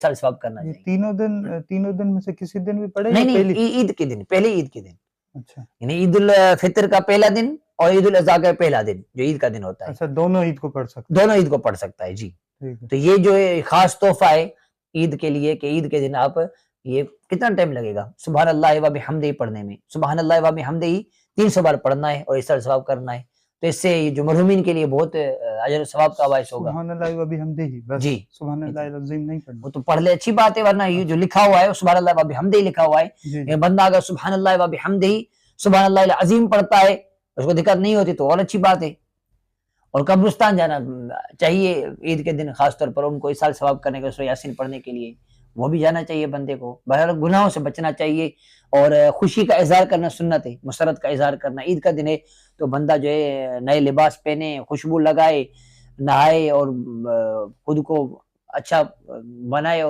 साल सवाब करना ये चाहिए। तीनों दिन में से किसी दिन भी पढ़े नहीं या नहीं, पहली? ईद के दिन, पहले ईद के दिन, अच्छा यानी ईद उल फितर का पहला दिन और ईद उल अजहा का पहला दिन जो ईद का दिन होता है, अच्छा, दोनों ईद को पढ़ सकते दोनों ईद को पढ़ सकता है जी। हैं। ठीक है। तो ये जो है खास तोहफा है ईद के लिए कि ईद के दिन आप ये कितना टाइम लगेगा सुबहान अल्लाह व बिहम्दिही पढ़ने में, सुबहान अल्लाह व बिहम्दिही 300 बार पढ़ना है और इस तरह सवाब करना है। तो इससे ये जो मरहुमीन के लिए बहुत अजर सवाब का बायस होगा। सुभान अल्लाह व बिहम्दिही, बस जी, सुभान इतना। अल्लाह अज़ीम नहीं पढ़ना। वो तो पढ़ ले अच्छी बात है, वरना ये जो अच्छा, लिखा हुआ है सुबहान अल्लाह व बिहम्दिही लिखा हुआ है, जी, ये जी। बंदा अगर सुबहान अल्लाह व बिहम्दिही सुबहान अल्लाह अज़ीम पढ़ता है, उसको दिक्कत नहीं होती तो और अच्छी बात है। और कब्रिस्तान जाना चाहिए ईद के दिन, खास तौर पर उनको इस साल सवाब करने के, सूरह यासीन पढ़ने के लिए वो भी जाना चाहिए बंदे को। बहरहाल गुनाहों से बचना चाहिए और खुशी का इजहार करना सुन्नत है, मुसरत का इजहार करना। ईद का दिन है तो बंदा जो है नए लिबास पहने, खुशबू लगाए, नहाए और खुद को अच्छा बनाए।